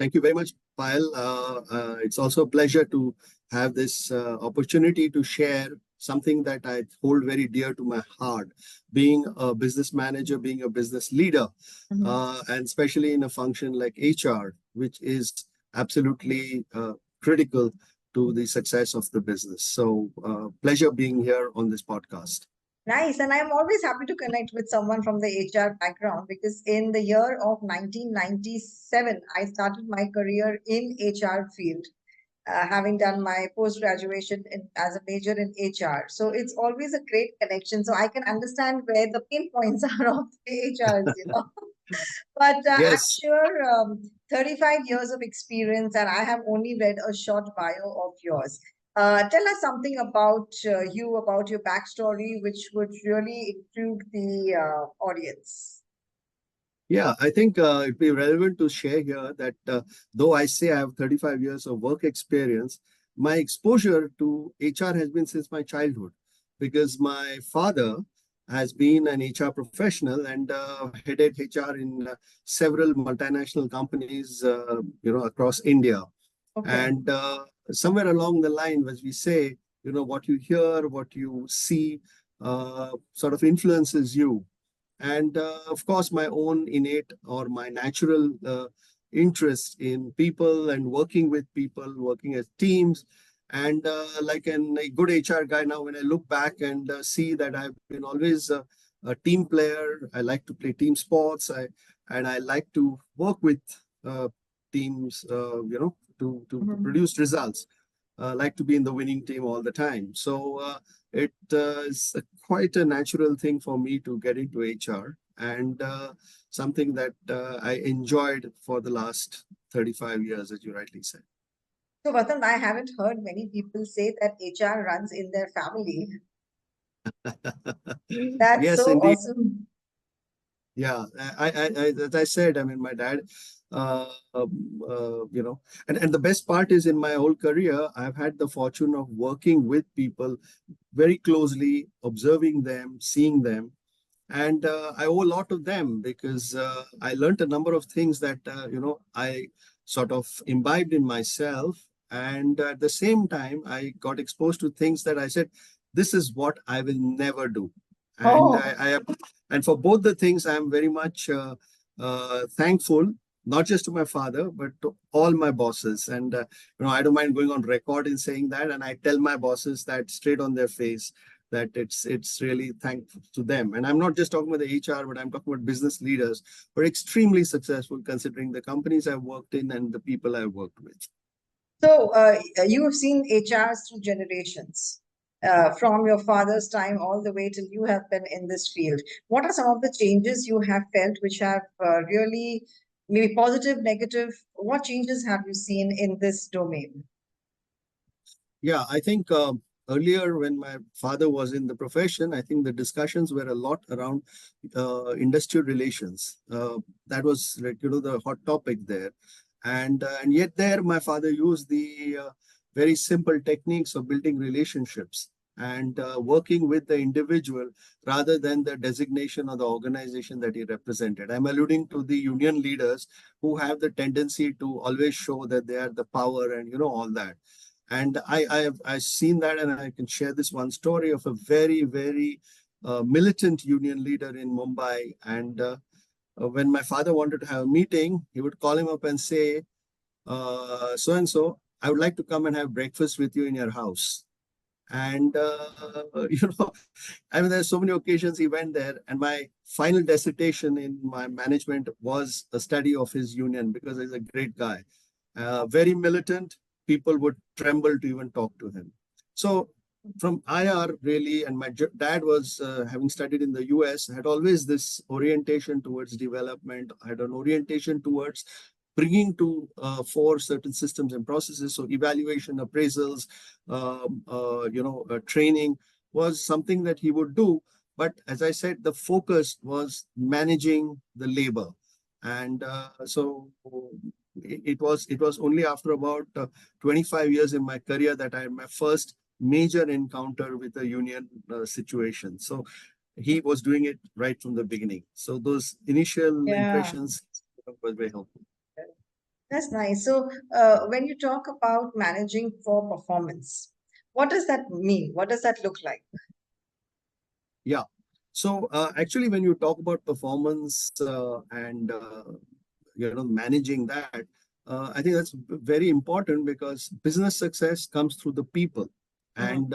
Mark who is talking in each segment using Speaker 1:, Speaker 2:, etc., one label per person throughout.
Speaker 1: Thank you very much, Payal. It's also a pleasure to have this opportunity to share something that I hold very dear to my heart, being a business manager, being a business leader, and especially in a function like HR, which is absolutely critical to the success of the business. So, pleasure being here on this podcast.
Speaker 2: Nice. And I'm always happy to connect with someone from the HR background because in the year of 1997, I started my career in HR field, having done my post-graduation as a major in HR. So it's always a great connection. So I can understand where the pinpoints are of the HRs. But I'm
Speaker 1: Yes.
Speaker 2: sure 35 years of experience, and I have only read a short bio of yours. Tell us something about you, about your backstory, which would really intrigue the audience.
Speaker 1: Yeah, I think it'd be relevant to share here that though I say I have 35 years of work experience, my exposure to HR has been since my childhood because my father has been an HR professional and headed HR in several multinational companies, across India.
Speaker 2: Okay.
Speaker 1: And somewhere along the line, as we say, what you hear, what you see, sort of influences you. And of course, my own innate or my natural interest in people and working with people, working as teams. And like a good HR guy now, when I look back and see that I've been always a team player, I like to play team sports, and I like to work with uh, teams, to produce results. Like to be in the winning team all the time. So it is quite a natural thing for me to get into HR and something that I enjoyed for the last 35 years, as you rightly said.
Speaker 2: So, Vasant, I haven't heard many people say that HR runs in their family. That's
Speaker 1: Yes,
Speaker 2: so
Speaker 1: indeed.
Speaker 2: awesome.
Speaker 1: Yeah, as I said, I mean, my dad, you know, and the best part is in my whole career, I've had the fortune of working with people very closely, observing them, seeing them. And I owe a lot to them because I learned a number of things that, I sort of imbibed in myself. And at the same time, I got exposed to things that I said, this is what I will never do. And
Speaker 2: Oh,
Speaker 1: and for both the things, I'm very much thankful, not just to my father, but to all my bosses. And, I don't mind going on record in saying that. And I tell my bosses that straight on their face that it's really thankful to them. And I'm not just talking about the HR, but I'm talking about business leaders who are extremely successful considering the companies I've worked in and the people I've worked with.
Speaker 2: so you have seen HRs through generations, from your father's time all the way till you have been in this field. What are some of the changes you have felt which have really maybe positive, negative? What changes have you seen in this domain?
Speaker 1: Yeah, I think earlier when my father was in the profession, I think the discussions were a lot around industrial relations. That was like, the hot topic there. And yet there, my father used the very simple techniques of building relationships and working with the individual rather than the designation of the organization that he represented. I'm alluding to the union leaders who have the tendency to always show that they are the power and all that. And I've seen that, and I can share this one story of a very, very militant union leader in Mumbai. And when my father wanted to have a meeting, he would call him up and say, so and so, I would like to come and have breakfast with you in your house. And I mean, there's so many occasions he went there, and my final dissertation in my management was a study of his union because he's a great guy, very militant. People would tremble to even talk to him. So from IR really, and my dad was having studied in the US, had always this orientation towards development, had an orientation towards bringing to for certain systems and processes. So evaluation, appraisals, training was something that he would do. But as I said, the focus was managing the labor. And so it was only after about 25 years in my career that I had my first major encounter with a union situation. So he was doing it right from the beginning. So those initial
Speaker 2: Yeah.
Speaker 1: impressions were very helpful.
Speaker 2: That's nice. So, when you talk about managing for performance, what does that mean? What does that look like?
Speaker 1: Yeah. So actually, when you talk about performance and managing that, I think that's very important because business success comes through the people,
Speaker 2: Mhm.
Speaker 1: and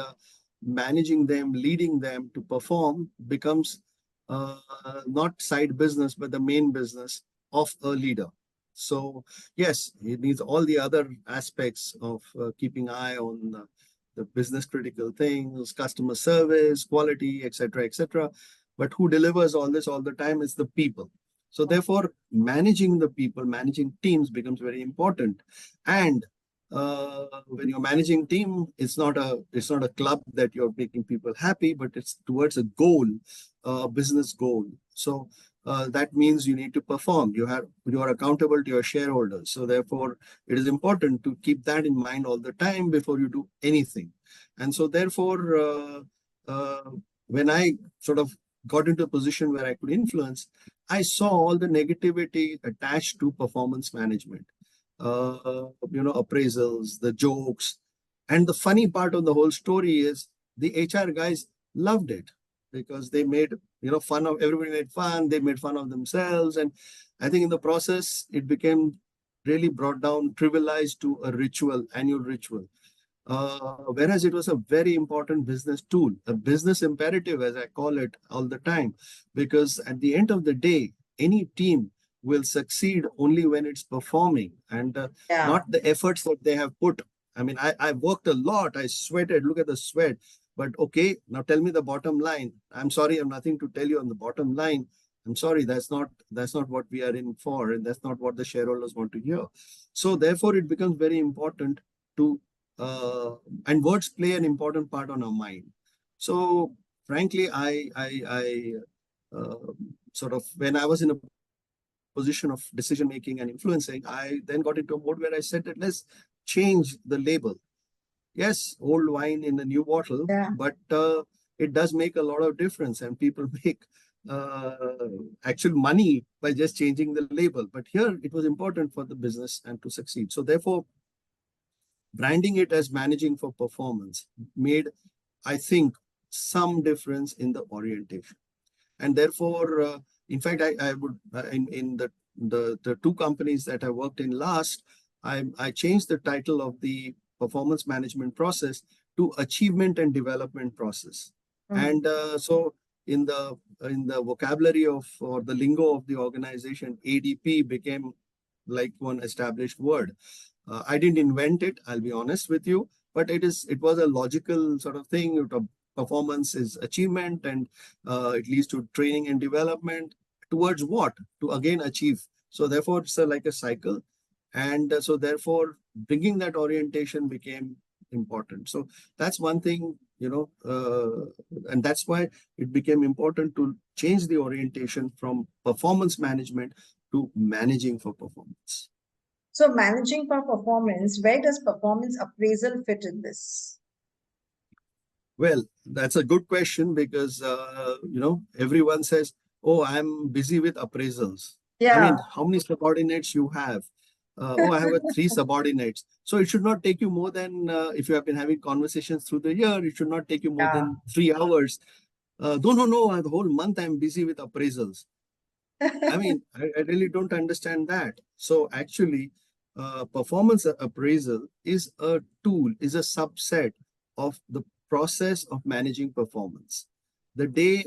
Speaker 1: managing them, leading them to perform becomes uh, not side business but the main business of a leader. So yes, it needs all the other aspects of keeping eye on the business critical things, customer service, quality, etc., etc. But who delivers all this all the time is the people. So therefore, managing the people, managing teams becomes very important. And when you're managing team, it's not a club that you're making people happy, but it's towards a goal, a business goal. So that means you need to perform. You are accountable to your shareholders. So therefore, it is important to keep that in mind all the time before you do anything. And so therefore, when I sort of got into a position where I could influence, I saw all the negativity attached to performance management. Appraisals, the jokes, and the funny part of the whole story is the HR guys loved it because they made fun of everybody, made fun, they made fun of themselves, and I think in the process it became really brought down, trivialized to a ritual, annual ritual. Whereas it was a very important business tool, a business imperative, as I call it all the time, because at the end of the day, any team will succeed only when it's performing and
Speaker 2: Yeah.
Speaker 1: not the efforts that they have put. I mean, I worked a lot, I sweated, look at the sweat. But okay, now tell me the bottom line. I'm sorry, I have nothing to tell you on the bottom line. I'm sorry, that's not what we are in for, and that's not what the shareholders want to hear. So therefore, it becomes very important to uh, and words play an important part on our mind. So frankly, I sort of when I was in a position of decision making and influencing, I then got into a mode where I said that let's change the label. Yes, old wine in a new bottle,
Speaker 2: Yeah.
Speaker 1: but it does make a lot of difference, and people make uh, actual money by just changing the label. But here, it was important for the business and to succeed. So therefore, branding it as managing for performance made, I think, some difference in the orientation. And therefore, in fact, I would, in the two companies that I worked in last, I changed the title of the performance management process to achievement and development process.
Speaker 2: Mhm.
Speaker 1: And so in the vocabulary of or the lingo of the organization, ADP became like one established word. I didn't invent it, I'll be honest with you, but it was a logical sort of thing. Performance is achievement, and it leads to training and development towards what? To again achieve. So therefore, it's like a cycle, and so therefore, bringing that orientation became important. So that's one thing, and that's why it became important to change the orientation from performance management to managing for performance.
Speaker 2: So, managing for performance, where does performance appraisal fit in this?
Speaker 1: Well, that's a good question because everyone says, "Oh, I'm busy with appraisals." I
Speaker 2: Yeah.
Speaker 1: mean, how many subordinates you have? Oh, I have three subordinates. So it should not take you more than if you have been having conversations through the year. It should not take you more
Speaker 2: Yeah.
Speaker 1: than 3 hours. No, no, no. The whole month I'm busy with appraisals. I mean, I really don't understand that. So actually, performance appraisal is a tool, is a subset of the process of managing performance. The day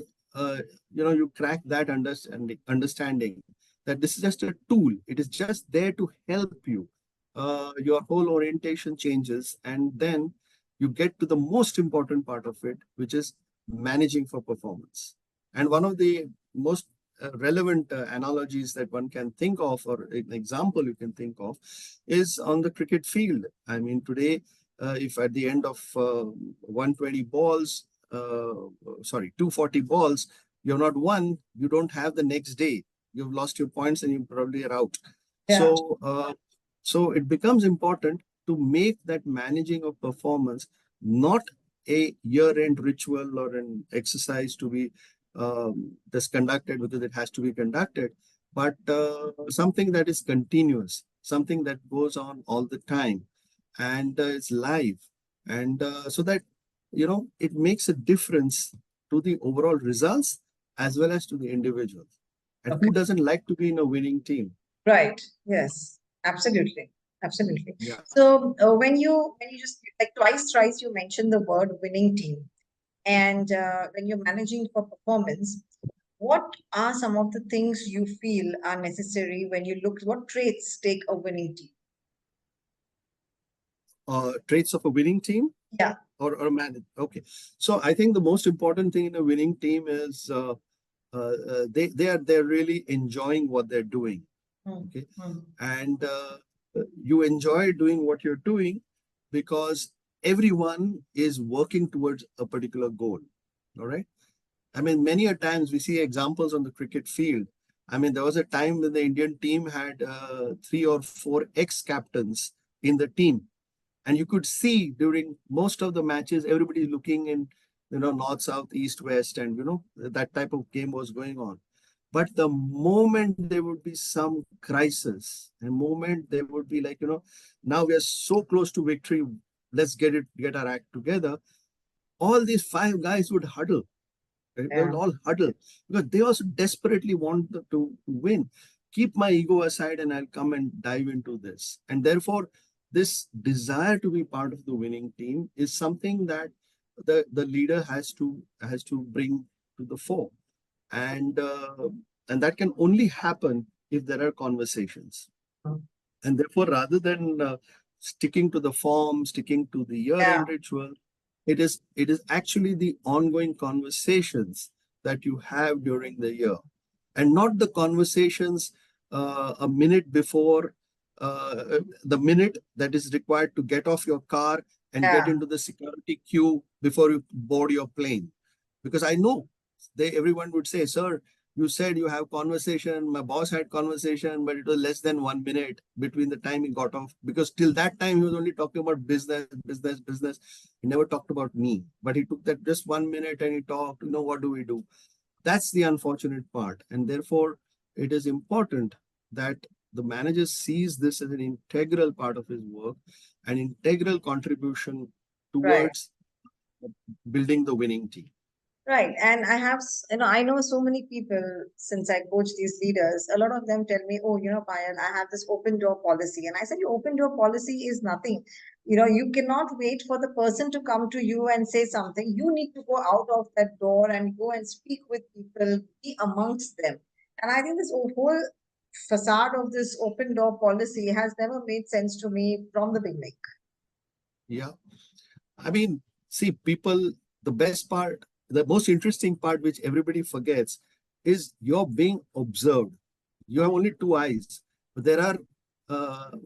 Speaker 1: you crack that understanding that this is just a tool, it is just there to help you. Your whole orientation changes, and then you get to the most important part of it, which is managing for performance. And one of the most relevant analogies that one can think of, or an example you can think of, is on the cricket field. I mean, today, if at the end of 120 balls, sorry, 240 balls, you're not won, you don't have the next day. You've lost your points and you probably are out.
Speaker 2: Yeah.
Speaker 1: So it becomes important to make that managing of performance not a year-end ritual or an exercise to be just conducted because it has to be conducted, but something that is continuous. something that goes on all the time, and it's live, and so that it makes a difference to the overall results as well as to the individual. And who doesn't like to be in a winning team?
Speaker 2: Right. Yes. Absolutely. Absolutely.
Speaker 1: Yeah.
Speaker 2: So when you just like twice, thrice you mentioned the word winning team, and when you're managing for performance, what are some of the things you feel are necessary when you look? What traits take a winning team?
Speaker 1: Traits of a winning team,
Speaker 2: Yeah.
Speaker 1: or manage. Okay. So I think the most important thing in a winning team is they're really enjoying what they're doing.
Speaker 2: Mm,
Speaker 1: Okay.
Speaker 2: mm.
Speaker 1: And you enjoy doing what you're doing because everyone is working towards a particular goal. All right. I mean, many a times we see examples on the cricket field. I mean, there was a time when the Indian team had three or four ex-captains in the team, and you could see during most of the matches, everybody looking in, north, south, east, west, and that type of game was going on. But the moment there would be some crisis, the moment there would be like, now we are so close to victory, let's get our act together. All these five guys would huddle. Right? They
Speaker 2: Yeah.
Speaker 1: will all huddle because they also desperately want to win. Keep my ego aside and I'll come and dive into this. And therefore, this desire to be part of the winning team is something that the leader has to bring to the fore. And and that can only happen if there are conversations. And therefore, rather than sticking to the form, sticking to the
Speaker 2: Yeah.
Speaker 1: year-end ritual, it is actually the ongoing conversations that you have during the year, and not the conversations a minute before, the minute that is required to get off your car and get
Speaker 2: Yeah.
Speaker 1: into the security queue before you board your plane. Because I know everyone would say, "Sir, you said you have conversation. My boss had conversation, but it was less than 1 minute between the time he got off. Because till that time, he was only talking about business, business, business. He never talked about me. But he took that just 1 minute and he talked, what do we do? That's the unfortunate part. And therefore, it is important that the manager sees this as an integral part of his work, an integral contribution
Speaker 2: Right.
Speaker 1: towards building the winning team.
Speaker 2: Right. And I have, I know so many people since I coach these leaders. A lot of them tell me, oh, Payal, I have this open door policy. And I said, your open door policy is nothing. You cannot wait for the person to come to you and say something. You need to go out of that door and go and speak with people, be amongst them. And I think this whole facade of this open door policy has never made sense to me from the beginning.
Speaker 1: Yeah. I mean, see, people, the best part, the most interesting part, which everybody forgets, is you're being observed. You have only two eyes, but there are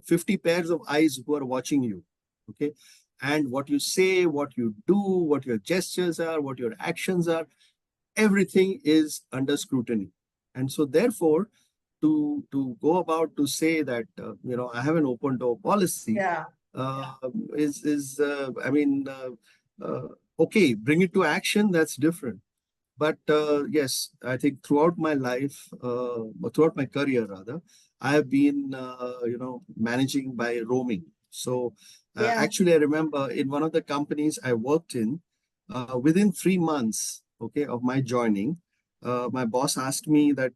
Speaker 1: 50 pairs of eyes who are watching you. Okay. And what you say, what you do, what your gestures are, what your actions are, everything is under scrutiny. And so, therefore, to go about to say that, I have an open door policy,
Speaker 2: Yeah.
Speaker 1: uh, is I mean, okay, bring it to action. That's different. But yes, I think throughout my life, or throughout my career rather, I have been managing by roaming. So
Speaker 2: Yeah.
Speaker 1: actually, I remember in one of the companies I worked in, within 3 months, okay, of my joining, my boss asked me that,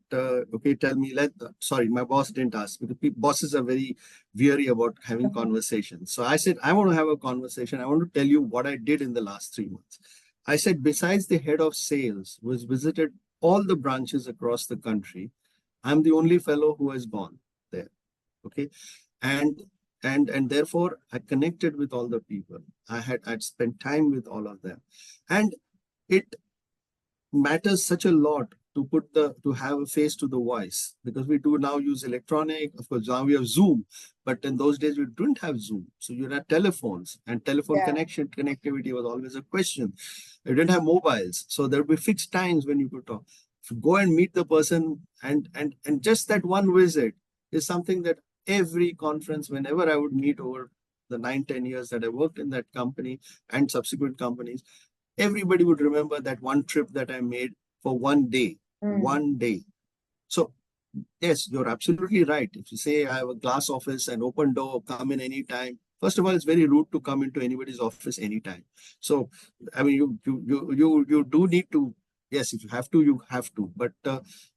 Speaker 1: okay, tell me, sorry, my boss didn't ask because bosses are very weary about having conversations. So I said, I want to have a conversation. I want to tell you what I did in the last 3 months. I said, besides the head of sales who has visited all the branches across the country, I'm the only fellow who has gone there. Okay. And and therefore I connected with all the people. I'd spent time with all of them. And it matters such a lot to have a face to the voice, because we do now use electronic. Of course, now we have Zoom, but in those days we didn't have Zoom. So you had telephones, and telephone
Speaker 2: Yeah.
Speaker 1: connectivity was always a question. You didn't have mobiles, so there would be fixed times when you could talk. So go and meet the person, and just that one visit is something that every conference, whenever I would meet over the 9, 10 years that I worked in that company and subsequent companies, everybody would remember that one trip that I made for one day.
Speaker 2: Mm.
Speaker 1: One day. So Yes, you're absolutely right. If you say I have a glass office and open door, come in anytime. First of all, it's very rude to come into anybody's office anytime. So, I mean, you do need to. Yes, if you have to, you have to. But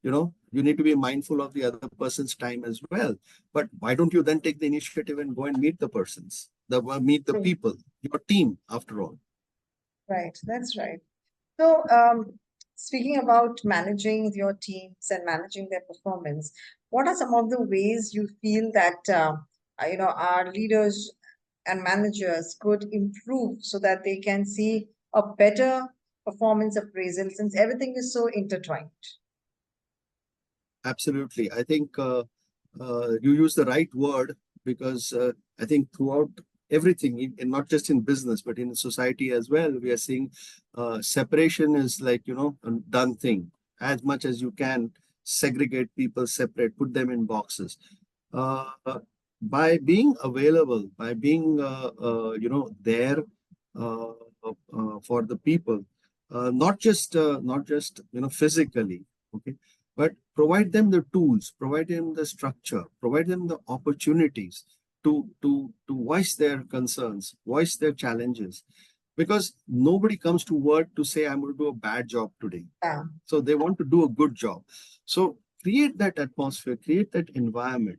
Speaker 1: you need to be mindful of the other person's time as well. But why don't you then take the initiative and go and meet the persons, meet the
Speaker 2: True.
Speaker 1: people, your team, after all.
Speaker 2: Right, that's right. So, speaking about managing your teams and managing their performance, what are some of the ways you feel that our leaders and managers could improve so that they can see a better performance appraisal since everything is so intertwined?
Speaker 1: Absolutely. I think you use the right word because I think throughout everything, and not just in business, but in society as well, we are seeing separation is like, a done thing. As much as you can segregate people, separate, put them in boxes. Uh, by being available, by being, there uh, for the people, not just, physically, okay, but provide them the tools, provide them the structure, provide them the opportunities to voice their concerns, voice their challenges, because nobody comes to work to say I'm going to do a bad job today.
Speaker 2: Yeah.
Speaker 1: So they want to do a good job. So create that atmosphere, create that environment.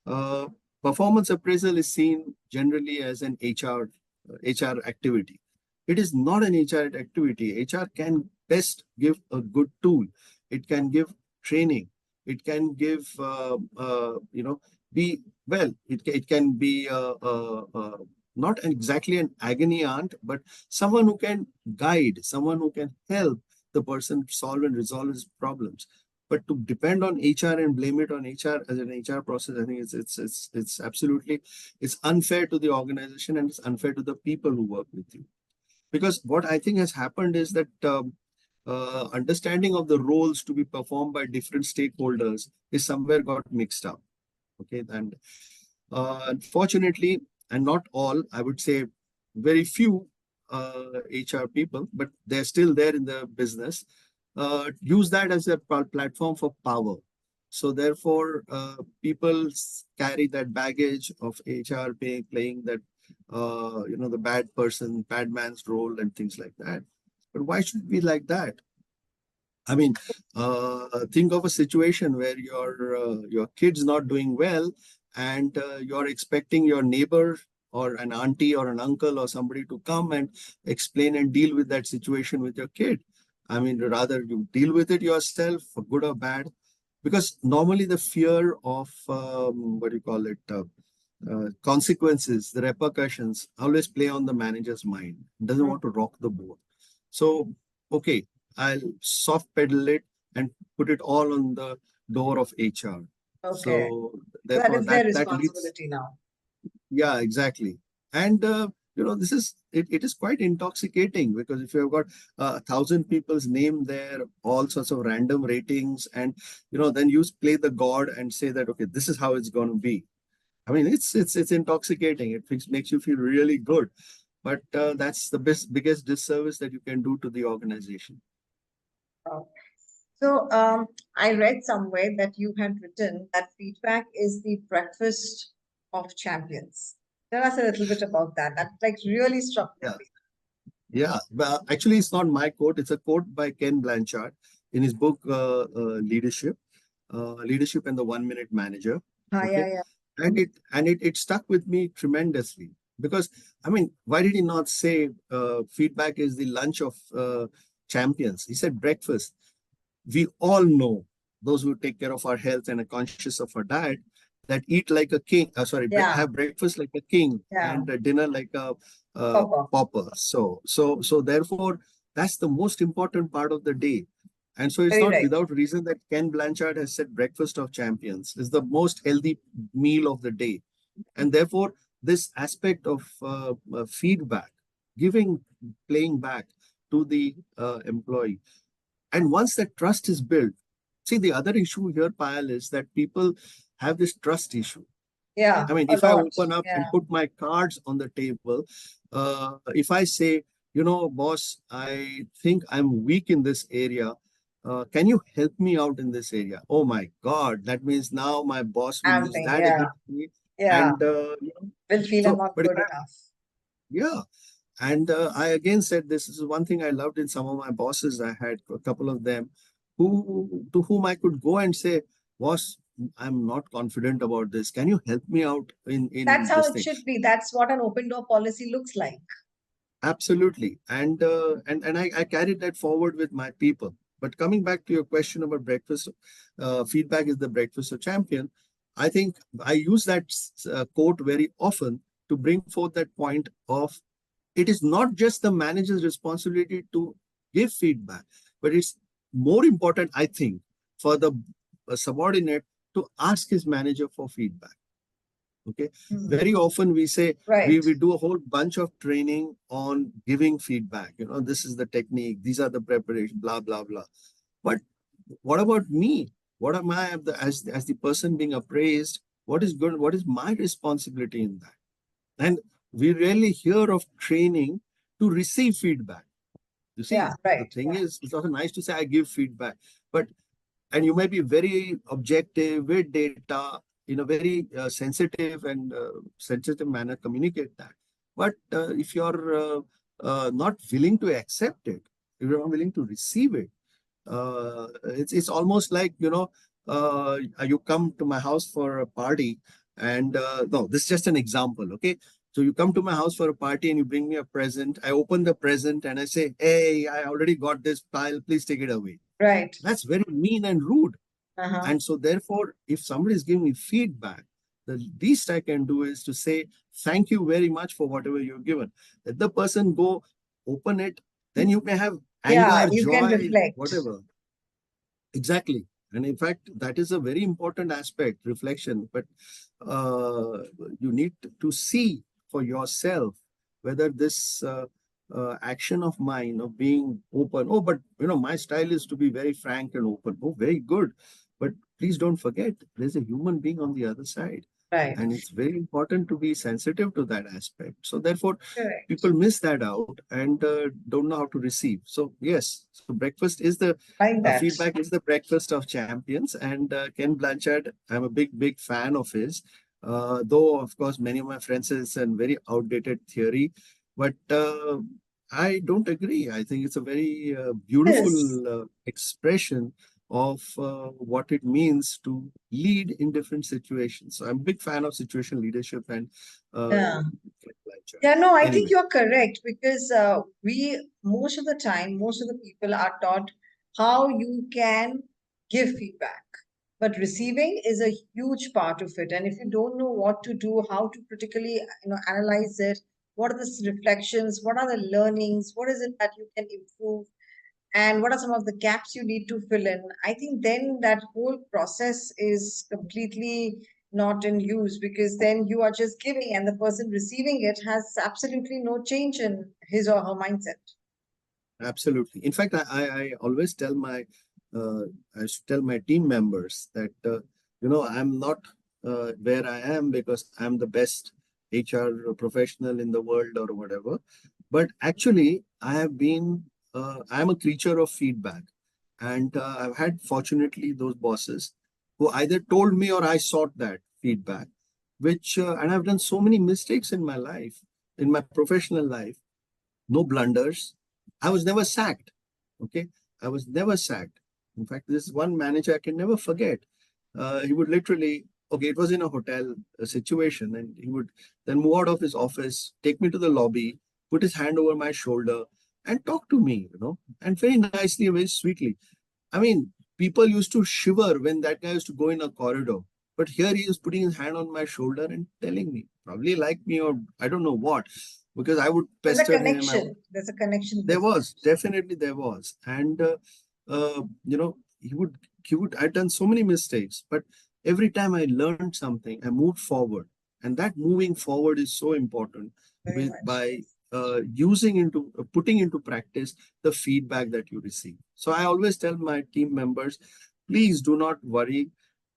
Speaker 1: uh, Performance appraisal is seen generally as an HR activity. It is not an HR activity. HR can best give a good tool. It can give training. It can give, be well. It can be not exactly an agony aunt, but someone who can guide, someone who can help the person solve and resolve his problems. But to depend on HR and blame it on HR as an HR process, I think it's absolutely, it's unfair to the organization and it's unfair to the people who work with you. Because what I think has happened is that understanding of the roles to be performed by different stakeholders is somewhere got mixed up. Okay, and unfortunately, and not all, I would say very few HR people, but they're still there in the business, use that as a platform for power. So therefore, people carry that baggage of HR playing that, the bad person, bad man's role and things like that. But why should it be like that? I mean, think of a situation where your kid's not doing well, and you're expecting your neighbor or an auntie or an uncle or somebody to come and explain and deal with that situation with your kid. I mean, rather you deal with it yourself, for good or bad, because normally the fear of what do you call it? Consequences, the repercussions always play on the manager's mind. Doesn't
Speaker 2: Mm.
Speaker 1: want to rock the boat. So, okay, I'll soft pedal it and put it all on the door of HR.
Speaker 2: Okay.
Speaker 1: So
Speaker 2: So that
Speaker 1: therefore,
Speaker 2: is their
Speaker 1: that leads,
Speaker 2: responsibility now.
Speaker 1: yeah, exactly. And this is it is quite intoxicating, because if you've got 1,000 people's name there, all sorts of random ratings, and then you play the god and say that, okay, this is how it's going to be. I mean, it's intoxicating. It makes you feel really good, but that's the biggest disservice that you can do to the organization.
Speaker 2: Wow. So, I read somewhere that you had written that feedback is the breakfast of champions. Tell us a little bit about that. That like really struck with
Speaker 1: Yeah,
Speaker 2: me.
Speaker 1: yeah. Well, actually, it's not my quote. It's a quote by Ken Blanchard in his book Leadership and the 1 Minute Manager.
Speaker 2: Yeah,
Speaker 1: Okay,
Speaker 2: yeah.
Speaker 1: and it stuck with me tremendously, because I mean, why did he not say feedback is the lunch of champions? He said breakfast. We all know, those who take care of our health and are conscious of our diet, that eat like a king. Sorry,
Speaker 2: Yeah,
Speaker 1: have breakfast like a king
Speaker 2: yeah.
Speaker 1: and dinner like a
Speaker 2: Papa.
Speaker 1: pauper. So therefore, that's the most important part of the day. And so it's
Speaker 2: Very
Speaker 1: not
Speaker 2: right.
Speaker 1: without reason that Ken Blanchard has said breakfast of champions is the most healthy meal of the day. And therefore, this aspect of feedback, giving, playing back to the employee, and once that trust is built, see, the other issue here, Payal, is that people have this trust issue.
Speaker 2: Yeah,
Speaker 1: I mean,
Speaker 2: a
Speaker 1: if I
Speaker 2: lot.
Speaker 1: open up and
Speaker 2: Yeah.
Speaker 1: put my cards on the table, if I say, boss, I think I'm weak in this area, can you help me out in this area? Oh my God, that means now my boss will use
Speaker 2: Amping,
Speaker 1: that
Speaker 2: yeah,
Speaker 1: against me.
Speaker 2: yeah.
Speaker 1: And,
Speaker 2: Will feel I'm
Speaker 1: so,
Speaker 2: not
Speaker 1: but if
Speaker 2: good enough.
Speaker 1: yeah. And I again said this is one thing I loved in some of my bosses. I had a couple of them who to whom I could go and say, boss, I'm not confident about this. Can you help me out
Speaker 2: That's
Speaker 1: in
Speaker 2: how
Speaker 1: this
Speaker 2: it
Speaker 1: thing?
Speaker 2: should be. That's what an open door policy looks like.
Speaker 1: Absolutely. And I carried that forward with my people. But coming back to your question about breakfast, feedback is the breakfast of champion. I think I use that quote very often to bring forth that point of it is not just the manager's responsibility to give feedback, but it's more important, I think, for the subordinate to ask his manager for feedback. Okay.
Speaker 2: Hmm.
Speaker 1: Very often we say
Speaker 2: Right,
Speaker 1: we do a whole bunch of training on giving feedback. This is the technique, these are the preparation, blah, blah, blah. But what about me? What am I as the person being appraised? What is good? What is my responsibility in that? And we rarely hear of training to receive feedback. You
Speaker 2: yeah,
Speaker 1: see, the
Speaker 2: right,
Speaker 1: thing is, it's also nice to say I give feedback, but and you may be very objective with data in a very sensitive and sensitive manner communicate that. But if you're not willing to accept it, if you're not willing to receive it, it's almost like you come to my house for a party, and no, this is just an example, okay? So you come to my house for a party and you bring me a present. I open the present and I say, "Hey, I already got this pile. Please take it away."
Speaker 2: right.
Speaker 1: That's very mean and rude.
Speaker 2: Uh-huh.
Speaker 1: And so, therefore, if somebody is giving me feedback, the least I can do is to say, thank you very much for whatever you've given. Let the person go open it. Then you may have
Speaker 2: Yeah,
Speaker 1: anger,
Speaker 2: you can
Speaker 1: joy,
Speaker 2: reflect.
Speaker 1: whatever. Exactly. And in fact, that is a very important aspect, reflection. But uh, you need to see for yourself whether this action of mine of being open, oh, but my style is to be very frank and open. Oh, very good. But please don't forget, there's a human being on the other side.
Speaker 2: Right.
Speaker 1: And it's very important to be sensitive to that aspect. So, therefore,
Speaker 2: Correct.
Speaker 1: people miss that out and don't know how to receive. So, yes, so breakfast is the
Speaker 2: Like that.
Speaker 1: feedback is the breakfast of champions. And Ken Blanchard, I'm a big fan of his. Though, of course, many of my friends say it's a very outdated theory, but I don't agree. I think it's a very
Speaker 2: Yes.
Speaker 1: beautiful expression of what it means to lead in different situations. So I'm a big fan of situation leadership and
Speaker 2: Yeah.
Speaker 1: Ken Blanchard.
Speaker 2: Yeah, no, I think
Speaker 1: Anyway,
Speaker 2: you're correct because most of the time, most of the people are taught how you can give feedback. But receiving is a huge part of it. And if you don't know what to do, how to critically, analyze it, what are the reflections, what are the learnings, what is it that you can improve, and what are some of the gaps you need to fill in, I think then that whole process is completely not in use because then you are just giving and the person receiving it has absolutely no change in his or her mindset.
Speaker 1: absolutely. In fact, I always tell uh, I should tell my team members that I'm not where I am because I'm the best HR professional in the world or whatever, but actually I'm a creature of feedback, and I've had fortunately those bosses who either told me or I sought that feedback, which and I've done so many mistakes in my life, in my professional life, no blunders. I was never sacked. Okay. I was never sacked. In fact, this one manager I can never forget. He would literally, okay, it was in a hotel situation, and he would then move out of his office, take me to the lobby, put his hand over my shoulder, and talk to me, and very nicely, very sweetly. I mean, people used to shiver when that guy used to go in a corridor. But here he is putting his hand on my shoulder and telling me, probably like me or I don't know what, because I would
Speaker 2: There's a
Speaker 1: pester him. I would,
Speaker 2: connection. There's a connection
Speaker 1: there
Speaker 2: built.
Speaker 1: was definitely there was, and he would. I'd done so many mistakes, but every time I learned something, I moved forward, and that moving forward is so important
Speaker 2: Very
Speaker 1: with
Speaker 2: much.
Speaker 1: by using into putting into practice the feedback that you receive. So I always tell my team members, please do not worry.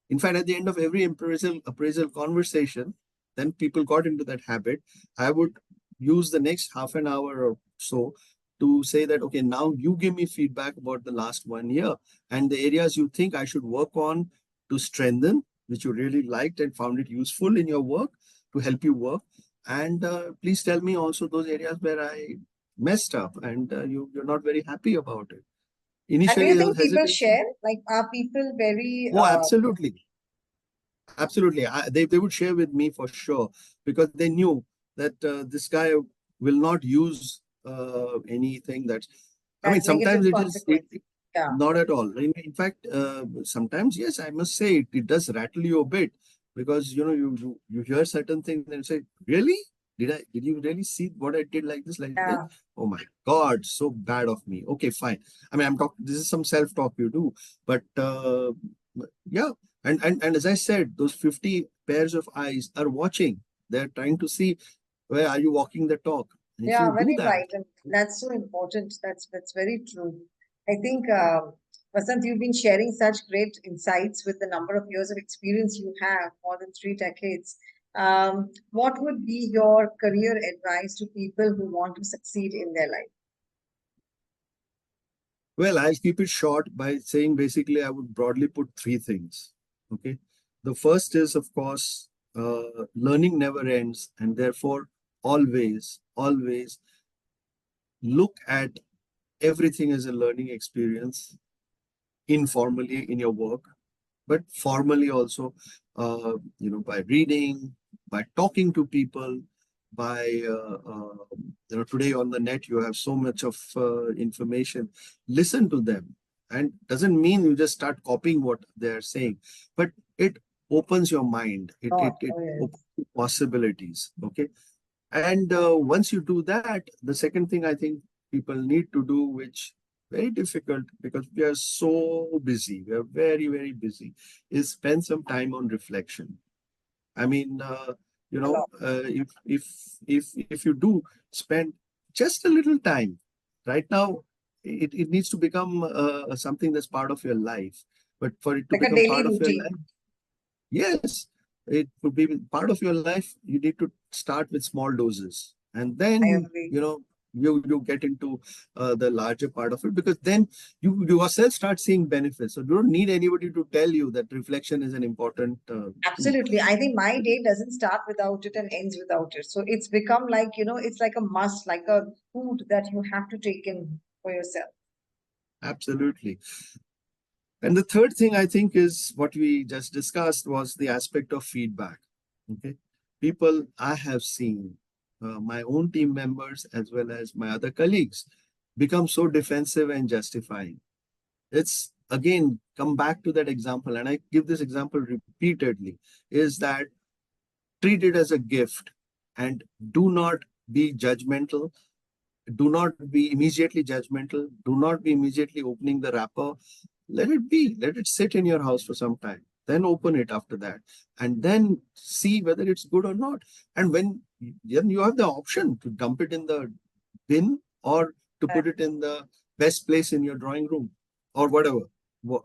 Speaker 1: In fact, at the end of every appraisal conversation, then people got into that habit. I would use the next half an hour or so to say that, okay, now you give me feedback about the last 1 year and the areas you think I should work on to strengthen, which you really liked and found it useful in your work to help you work. And please tell me also those areas where I messed up and you're not very happy about it.
Speaker 2: And do
Speaker 1: Initially,
Speaker 2: you
Speaker 1: there was
Speaker 2: think people
Speaker 1: hesitation.
Speaker 2: share? Like, are people very
Speaker 1: Oh, absolutely. Absolutely. They would share with me for sure because they knew that this guy will not use anything that's, I mean,
Speaker 2: has negative
Speaker 1: sometimes
Speaker 2: consequences? Yeah,
Speaker 1: not at all. In fact, sometimes, yes, I must say it does rattle you a bit because, you hear certain things and say, really? Did you really see what I did like this, like this?
Speaker 2: yeah.
Speaker 1: Oh my God, so bad of me. Okay, fine. I mean, I'm talking, this is some self-talk you do, but yeah, and as I said, those 50 pairs of eyes are watching. They're trying to see where are you walking the talk. And if
Speaker 2: Yeah,
Speaker 1: you do
Speaker 2: very
Speaker 1: that,
Speaker 2: right. And that's so important. That's very true. I think, Vasant, you've been sharing such great insights with the number of years of experience you have, more than 3 decades. What would be your career advice to people who want to succeed in their life?
Speaker 1: well, I'll keep it short by saying basically I would broadly put three things. Okay. The first is, of course, learning never ends, and therefore, always look at everything as a learning experience informally in your work, but formally also, by reading, by talking to people, by today on the net you have so much of information. Listen to them, and doesn't mean you just start copying what they are saying, but it opens your mind. It
Speaker 2: Oh,
Speaker 1: it it
Speaker 2: oh,
Speaker 1: opens
Speaker 2: yes.
Speaker 1: possibilities. Okay, and once you do that, the second thing I think people need to do, which very difficult because we are so busy, we are very busy, is spend some time on reflection. I mean,
Speaker 2: A lot.
Speaker 1: if you do spend just a little time, right now, it needs to become something that's part of your life. But for it to
Speaker 2: Like a
Speaker 1: become
Speaker 2: daily
Speaker 1: part of your life,
Speaker 2: routine.
Speaker 1: yes, it would be part of your life. You need to start with small doses, and
Speaker 2: I
Speaker 1: then
Speaker 2: agree.
Speaker 1: you get into the larger part of it because then you yourself start seeing benefits. So you don't need anybody to tell you that reflection is an important tool.
Speaker 2: Absolutely. I think my day doesn't start without it and ends without it. So it's become like, it's like a must, like a food that you have to take in for yourself.
Speaker 1: Absolutely. And the third thing I think is what we just discussed was the aspect of feedback. Okay. People I have seen, my own team members as well as my other colleagues, become so defensive and justifying. It's again come back to that example, and I give this example repeatedly, is that treat it as a gift and do not be judgmental. Do not be immediately judgmental. Do not be immediately opening the wrapper. Let it be. Let it sit in your house for some time. Then open it after that. And then see whether it's good or not. And then you have the option to dump it in the bin or to
Speaker 2: Uh,
Speaker 1: put it in the best place in your drawing room or whatever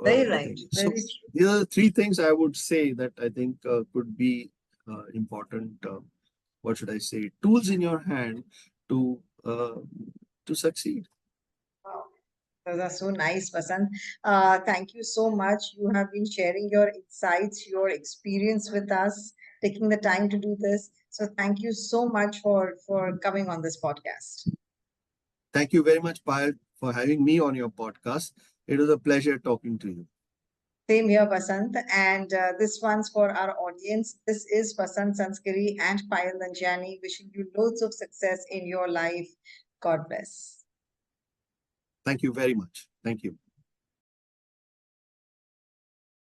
Speaker 2: Very
Speaker 1: the
Speaker 2: right.
Speaker 1: thing is. So
Speaker 2: Very true.
Speaker 1: these are the three things I would say that I think could be important. What should I say? Tools in your hand to uh, to succeed.
Speaker 2: Wow. Those are so nice, Vasant. Thank you so much. You have been sharing your insights, your experience with us, taking the time to do this. So thank you so much for coming on this podcast.
Speaker 1: Thank you very much, Payal, for having me on your podcast. It was a pleasure talking to you.
Speaker 2: Same here, Vasant. And this one's for our audience. This is Vasant Sanzgiri and Payal Nanjiani wishing you loads of success in your life. God bless.
Speaker 1: Thank you very much. Thank you.